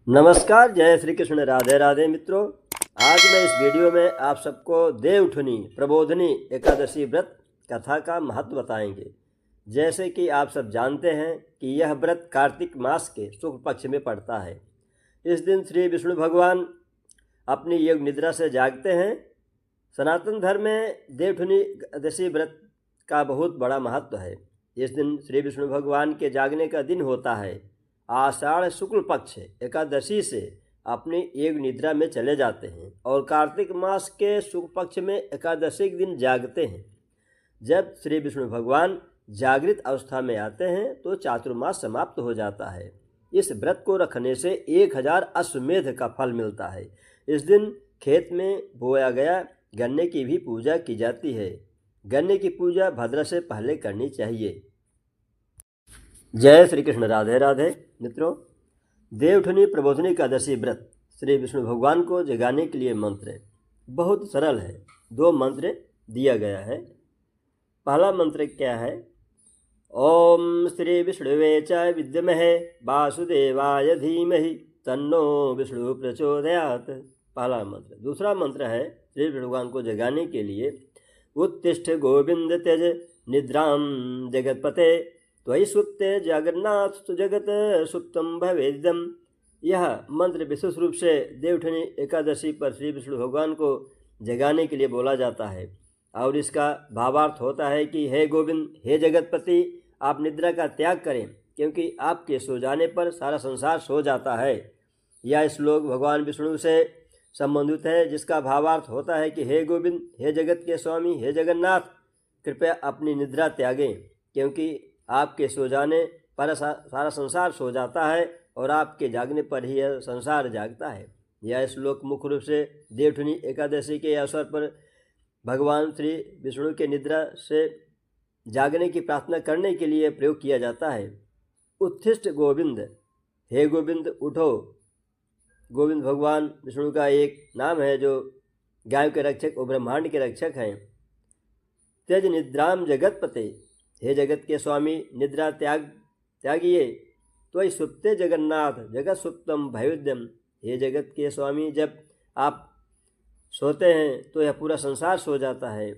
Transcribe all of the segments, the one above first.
नमस्कार, जय श्री कृष्ण, राधे राधे मित्रों। आज मैं इस वीडियो में आप सबको देवउठनी प्रबोधनी एकादशी व्रत कथा का महत्व बताएंगे। जैसे कि आप सब जानते हैं कि यह व्रत कार्तिक मास के शुक्ल पक्ष में पड़ता है। इस दिन श्री विष्णु भगवान अपनी योग निद्रा से जागते हैं। सनातन धर्म में देवउठनी एकादशी व्रत का बहुत बड़ा महत्व है। इस दिन श्री विष्णु भगवान के जागने का दिन होता है। आषाढ़ शुक्ल पक्ष एकादशी से अपनी योग निद्रा में चले जाते हैं और कार्तिक मास के शुक्ल पक्ष में एकादशी के दिन जागते हैं। जब श्री विष्णु भगवान जागृत अवस्था में आते हैं तो चातुर्मास समाप्त हो जाता है। इस व्रत को रखने से 1000 अश्वमेध का फल मिलता है। इस दिन खेत में बोया गया गन्ने की भी पूजा की जाती है। गन्ने की पूजा भद्र से पहले करनी चाहिए। जय श्री कृष्ण, राधे राधे मित्रों। देवउठनी प्रबोधनी एकादशी व्रत श्री विष्णु भगवान को जगाने के लिए मंत्र बहुत सरल है। 2 मंत्र दिया गया है। पहला मंत्र क्या है? ओम श्री विष्णुवे च विद्महे वासुदेवाय धीमहि तन्नो विष्णु प्रचोदयात्। पहला मंत्र। दूसरा मंत्र है श्री विष्णु भगवान को जगाने के लिए उत्तिष्ठ गोविंद त्यज निद्रां जगतपते त्वयि सुप्ते जगन्नाथ जगत सुप्तम भवेद्यम। यह मंत्र विशेष रूप से देवउठनी एकादशी पर श्री विष्णु भगवान को जगाने के लिए बोला जाता है और इसका भावार्थ होता है कि हे गोविंद, हे जगतपति, आप निद्रा का त्याग करें क्योंकि आपके सो जाने पर सारा संसार सो जाता है। यह श्लोक भगवान विष्णु से संबंधित है जिसका भावार्थ होता है कि हे गोविंद, हे जगत के स्वामी, हे जगन्नाथ, कृपया अपनी निद्रा त्यागें क्योंकि आपके सो जाने पर सारा संसार सो जाता है और आपके जागने पर ही यह संसार जागता है। यह श्लोक मुख्य रूप से देवउठनी एकादशी के अवसर पर भगवान श्री विष्णु के निद्रा से जागने की प्रार्थना करने के लिए प्रयोग किया जाता है। उत्तिष्ठ गोविंद, हे गोविंद उठो। गोविंद भगवान विष्णु का एक नाम है जो गायों के रक्षक और ब्रह्मांड के रक्षक हैं। त्यज निद्राम जगतपते, हे जगत के स्वामी, निद्रा त्यागिए। त्वयि सुप्ते जगन्नाथ जगत सुप्तम भवेद्यम। हे जगत के स्वामी, जब आप सोते हैं तो यह पूरा संसार सो जाता है।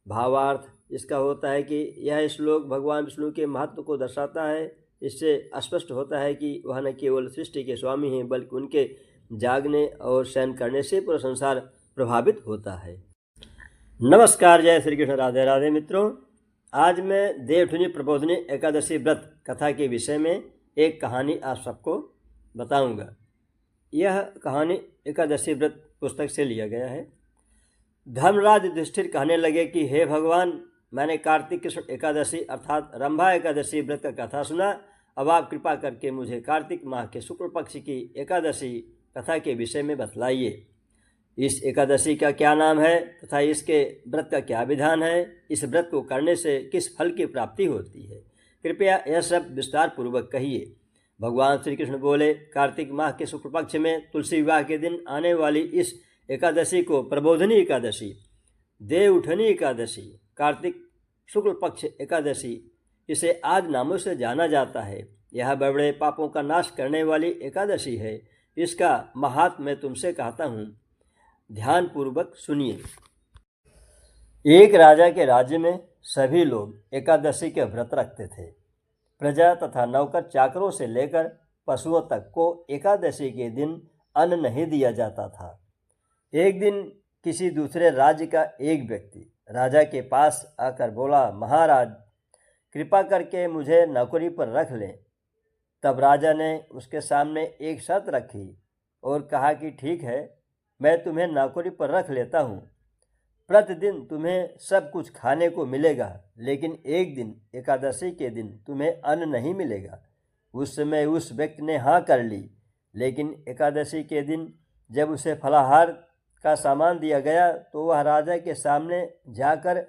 भावार्थ इसका होता है कि यह श्लोक भगवान विष्णु के महत्व को दर्शाता है। इससे स्पष्ट होता है कि वह न केवल सृष्टि के स्वामी हैं बल्कि उनके जागने और शयन करने से पूरा संसार प्रभावित होता है। नमस्कार, जय श्री कृष्ण, राधे राधे मित्रों। आज मैं देवउठनी प्रबोधनी एकादशी व्रत कथा के विषय में एक कहानी आप सबको बताऊंगा। यह कहानी एकादशी व्रत पुस्तक से लिया गया है। धर्मराज युधिष्ठिर कहने लगे कि हे भगवान, मैंने कार्तिक कृष्ण एकादशी अर्थात रंभा एकादशी व्रत का कथा सुना। अब आप कृपा करके मुझे कार्तिक माह के शुक्ल पक्ष की एकादशी कथा के विषय में बतलाइए। इस एकादशी का क्या नाम है तथा इसके व्रत का क्या विधान है? इस व्रत को करने से किस फल की प्राप्ति होती है? कृपया यह सब विस्तार पूर्वक कहिए। भगवान श्री कृष्ण बोले, कार्तिक माह के शुक्ल पक्ष में तुलसी विवाह के दिन आने वाली इस एकादशी को प्रबोधनी एकादशी, देवउठनी एकादशी, कार्तिक शुक्ल पक्ष एकादशी, इसे आदि नामों से जाना जाता है। यह बड़े पापों का नाश करने वाली एकादशी है। इसका महात्म्य मैं तुमसे कहता हूँ, ध्यान पूर्वक सुनिए। एक राजा के राज्य में सभी लोग एकादशी के व्रत रखते थे। प्रजा तथा नौकर चाकरों से लेकर पशुओं तक को एकादशी के दिन अन्न नहीं दिया जाता था। एक दिन किसी दूसरे राज्य का एक व्यक्ति राजा के पास आकर बोला, महाराज, कृपा करके मुझे नौकरी पर रख लें। तब राजा ने उसके सामने एक शर्त रखी और कहा कि ठीक है, मैं तुम्हें नौकरी पर रख लेता हूँ। प्रतिदिन तुम्हें सब कुछ खाने को मिलेगा, लेकिन एक दिन एकादशी के दिन तुम्हें अन्न नहीं मिलेगा। उस समय उस व्यक्ति ने हाँ कर ली, लेकिन एकादशी के दिन जब उसे फलाहार का सामान दिया गया तो वह राजा के सामने जाकर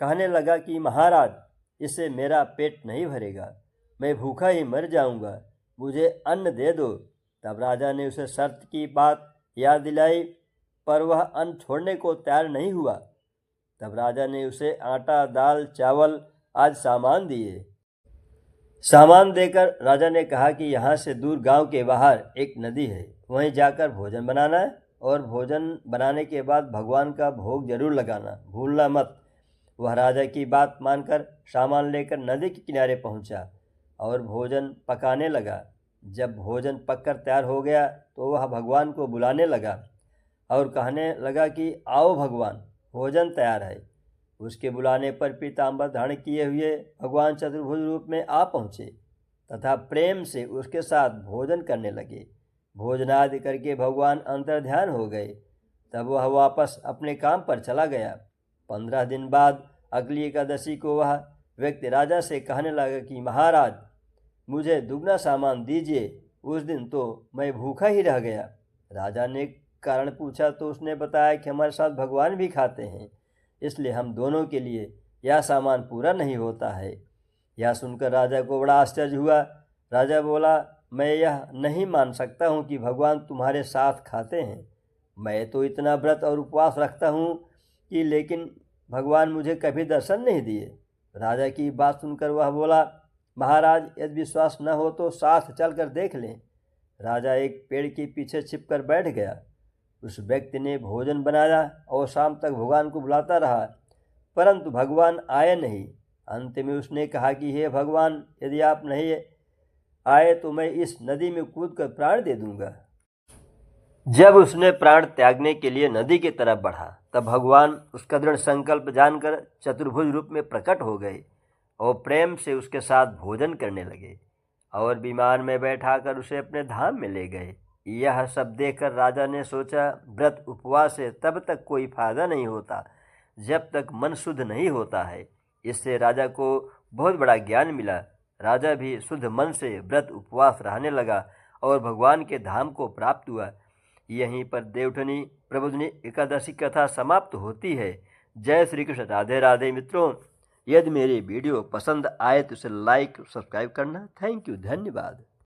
कहने लगा कि महाराज, इससे मेरा पेट नहीं भरेगा, मैं भूखा ही मर जाऊंगा, मुझे अन्न दे दो। तब राजा ने उसे शर्त की बात याद दिलाई, पर वह अन्न छोड़ने को तैयार नहीं हुआ। तब राजा ने उसे आटा, दाल, चावल आदि सामान दिए। सामान देकर राजा ने कहा कि यहाँ से दूर गांव के बाहर एक नदी है, वहीं जाकर भोजन बनाना है और भोजन बनाने के बाद भगवान का भोग जरूर लगाना, भूलना मत। वह राजा की बात मानकर सामान लेकर नदी के किनारे पहुँचा और भोजन पकाने लगा। जब भोजन पककर तैयार हो गया तो वह भगवान को बुलाने लगा और कहने लगा कि आओ भगवान, भोजन तैयार है। उसके बुलाने पर पीताम्बर धारण किए हुए भगवान चतुर्भुज रूप में आ पहुँचे तथा प्रेम से उसके साथ भोजन करने लगे। भोजनादि करके भगवान अंतर्ध्यान हो गए। तब वह वापस अपने काम पर चला गया। 15 दिन बाद अगली एकादशी को वह व्यक्ति राजा से कहने लगा कि महाराज, मुझे दुगना सामान दीजिए, उस दिन तो मैं भूखा ही रह गया। राजा ने कारण पूछा तो उसने बताया कि हमारे साथ भगवान भी खाते हैं, इसलिए हम दोनों के लिए यह सामान पूरा नहीं होता है। यह सुनकर राजा को बड़ा आश्चर्य हुआ। राजा बोला, मैं यह नहीं मान सकता हूँ कि भगवान तुम्हारे साथ खाते हैं। मैं तो इतना व्रत और उपवास रखता हूँ कि लेकिन भगवान मुझे कभी दर्शन नहीं दिए। राजा की बात सुनकर वह बोला, महाराज, यदि विश्वास न हो तो साथ चलकर देख लें। राजा एक पेड़ के पीछे छिपकर बैठ गया। उस व्यक्ति ने भोजन बनाया और शाम तक भगवान को बुलाता रहा, परंतु भगवान आए नहीं। अंत में उसने कहा कि हे भगवान, यदि आप नहीं आए तो मैं इस नदी में कूदकर प्राण दे दूंगा। जब उसने प्राण त्यागने के लिए नदी की तरफ बढ़ा तब भगवान उसका दृढ़ संकल्प जानकर चतुर्भुज रूप में प्रकट हो गए और प्रेम से उसके साथ भोजन करने लगे और विमान में बैठाकर उसे अपने धाम में ले गए। यह सब देखकर राजा ने सोचा, व्रत उपवास से तब तक कोई फायदा नहीं होता जब तक मन शुद्ध नहीं होता है। इससे राजा को बहुत बड़ा ज्ञान मिला। राजा भी शुद्ध मन से व्रत उपवास रहने लगा और भगवान के धाम को प्राप्त हुआ। यहीं पर देवउठनी प्रबोधिनी एकादशी कथा समाप्त होती है। जय श्री कृष्ण। राधे राधे मित्रों, यदि मेरी वीडियो पसंद आए तो इसे लाइक सब्सक्राइब करना। थैंक यू, धन्यवाद।